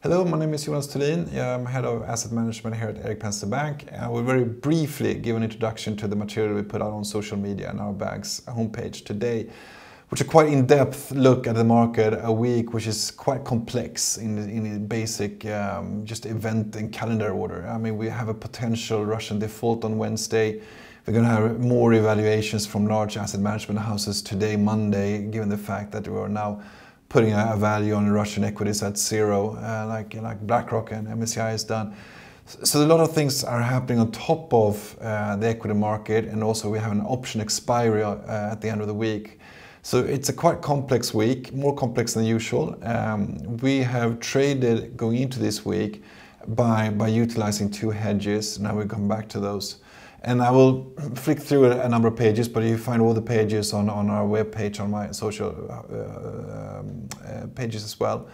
Hello, my name is Jonas Thulin. I'm head of asset management here at Erik Penser Bank. I will very briefly give an introduction to the material we put out on social media and our bank's homepage today, which is a quite in-depth look at the market, a week which is quite complex in basic just event and calendar order. I mean, we have a potential Russian default on Wednesday. We're going to have more evaluations from large asset management houses today, Monday, given the fact that we are now putting a value on Russian equities at zero, like BlackRock and MSCI has done. So a lot of things are happening on top of the equity market, and also we have an option expiry at the end of the week. So it's a quite complex week, more complex than usual. We have traded going into this week by utilizing two hedges. Now we'll come back to those. And I will flick through a number of pages, but you find all the pages on our webpage, on my social pages as well.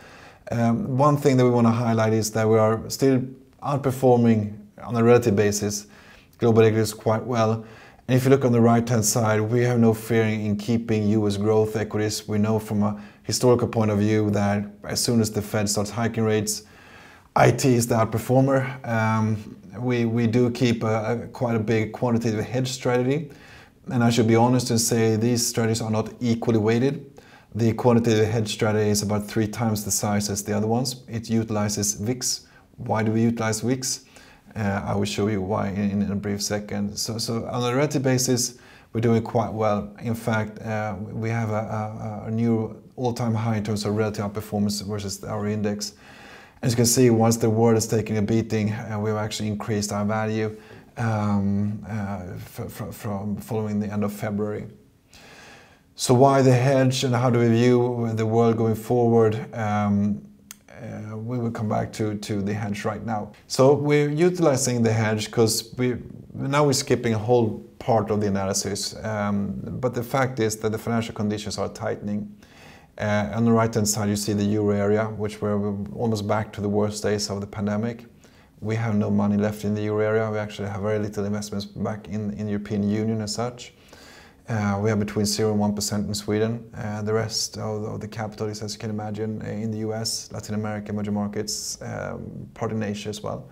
One thing that we want to highlight is that we are still outperforming on a relative basis global equities quite well. And if you look on the right-hand side, we have no fear in keeping US growth equities. We know from a historical point of view that as soon as the Fed starts hiking rates, IT is the outperformer. We do keep quite a big quantitative hedge strategy, and I should be honest and say these strategies are not equally weighted. The quantitative hedge strategy is about 3 times the size as the other ones. It utilizes VIX. Why do we utilize VIX? I will show you why in a brief second. So on a relative basis, we're doing quite well. In fact, we have a new all-time high in terms of relative outperformance versus our index. As you can see, once the world is taking a beating, we've actually increased our value from following the end of February. So why the hedge and how do we view the world going forward? We will come back to the hedge right now. So we're utilizing the hedge because now we're skipping a whole part of the analysis. But the fact is that the financial conditions are tightening. On the right-hand side, you see the euro area, which we're almost back to the worst days of the pandemic. We have no money left in the euro area. We actually have very little investments back in the European Union as such. We have between 0 and 1% in Sweden. The rest of the capital is, as you can imagine, in the US, Latin America, emerging markets, part in Asia as well.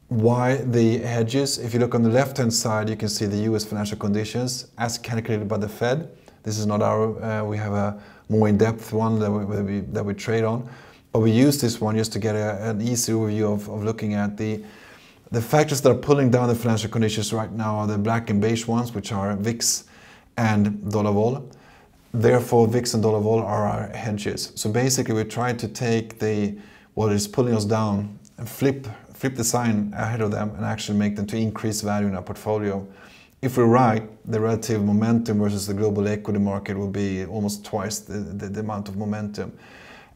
Why the hedges? If you look on the left-hand side, you can see the US financial conditions as calculated by the Fed. This is not our, we have a more in-depth one that we trade on. But we use this one just to get an easy overview of looking at the factors that are pulling down the financial conditions right now are the black and beige ones, which are VIX and dollar vol. Therefore, VIX and dollar vol are our hedges. So basically, we're trying to take what is pulling us down and flip the sign ahead of them and actually make them to increase value in our portfolio. If we're right, the relative momentum versus the global equity market will be almost twice the amount of momentum.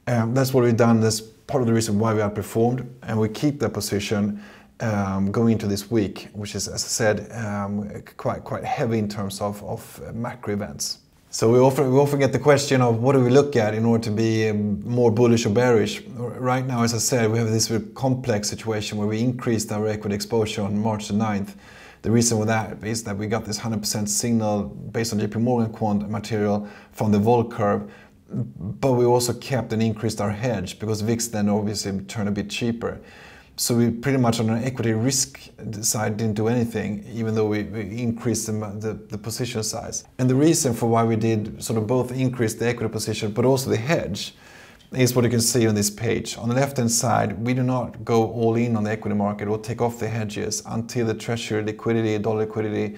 That's what we've done. That's part of the reason why we outperformed, and we keep that position going into this week, which is, as I said, quite heavy in terms of macro events. So we often get the question of what do we look at in order to be more bullish or bearish. Right now, as I said, we have this complex situation where we increased our equity exposure on March the 9th. The reason for that is that we got this 100% signal based on JP Morgan quant material from the vol curve, but we also kept and increased our hedge because VIX then obviously turned a bit cheaper. So we pretty much on an equity risk side didn't do anything, even though we increased the position size. And the reason for why we did sort of both increase the equity position but also the hedge is what you can see on this page. On the left-hand side, we do not go all in on the equity market or take off the hedges until the treasury liquidity, dollar liquidity,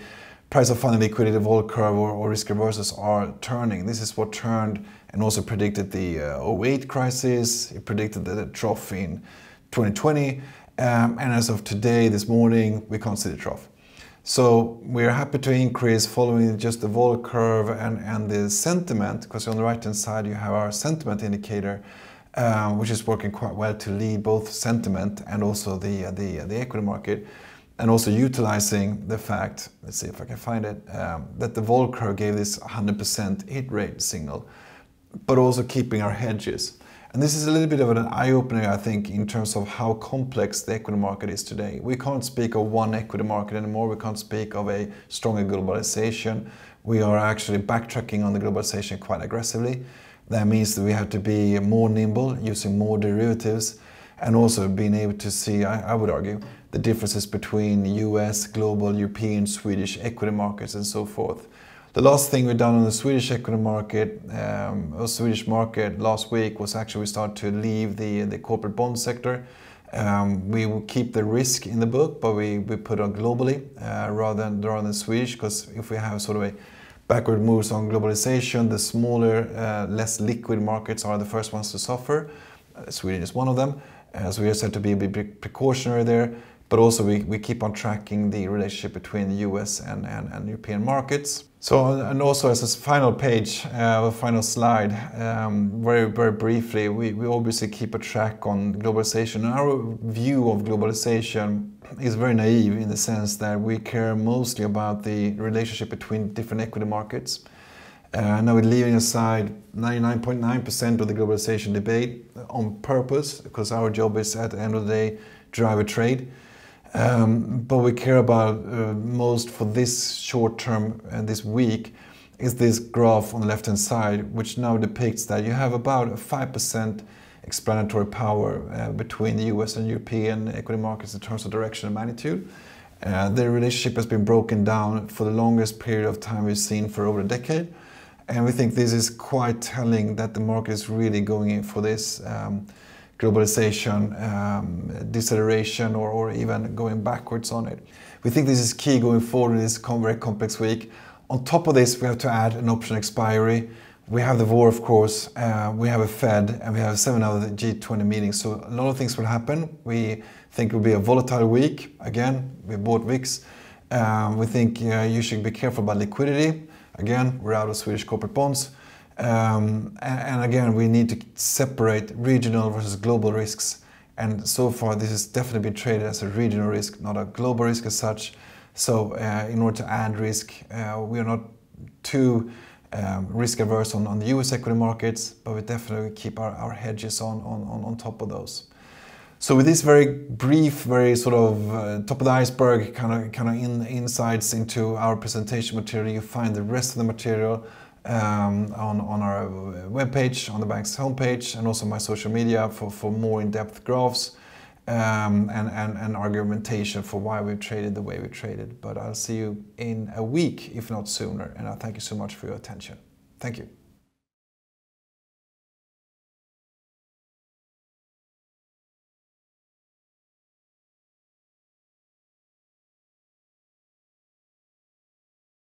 price of funding liquidity, vol curve or risk reversals are turning. This is what turned and also predicted the 2008 crisis. It predicted the trough in 2020. And as of today, this morning, we can't see the trough. So we're happy to increase following just the vol curve and the sentiment, because on the right-hand side you have our sentiment indicator, which is working quite well to lead both sentiment and also the equity market, and also utilizing the fact, let's see if I can find it, that the vol curve gave this 100% hit rate signal, but also keeping our hedges. And this is a little bit of an eye-opener, I think, in terms of how complex the equity market is today. We can't speak of one equity market anymore. We can't speak of a stronger globalization. We are actually backtracking on the globalization quite aggressively. That means that we have to be more nimble, using more derivatives, and also being able to see, I would argue, the differences between US, global, European, Swedish equity markets and so forth. The last thing we've done on the Swedish equity market, or Swedish market last week, was actually we started to leave the corporate bond sector. We will keep the risk in the book, but we put it globally rather than Swedish, because if we have sort of a backward moves on globalization, the smaller, less liquid markets are the first ones to suffer. Sweden is one of them, so we are said to be a bit precautionary there. But also we keep on tracking the relationship between the US and European markets. So, and also as a final page, final slide, very briefly, we obviously keep a track on globalization. Our view of globalization is very naive in the sense that we care mostly about the relationship between different equity markets. Now we're leaving aside 99.9% of the globalization debate on purpose, because our job is at the end of the day drive a trade. But we care about most for this short term and this week is this graph on the left hand side, which now depicts that you have about a 5% explanatory power between the US and European equity markets in terms of direction and magnitude. The relationship has been broken down for the longest period of time we've seen for over a decade. And we think this is quite telling that the market is really going in for this globalization, deceleration, or even going backwards on it. We think this is key going forward in this very complex week. On top of this, we have to add an option expiry. We have the war, of course, we have a Fed, and we have 7 other G20 meetings. So a lot of things will happen. We think it will be a volatile week. Again, we bought VIX. We think you should be careful about liquidity. Again, we're out of Swedish corporate bonds. And again, we need to separate regional versus global risks. And so far, this has definitely been traded as a regional risk, not a global risk as such. So in order to add risk, we are not too risk averse on the US equity markets, but we definitely keep our hedges on top of those. So with this very brief, very sort of top of the iceberg kind of insights into our presentation material, you find the rest of the material on our webpage, on the bank's homepage, and also my social media for more in-depth graphs and argumentation for why we've traded the way we traded. But I'll see you in a week, if not sooner, and I thank you so much for your attention. Thank you.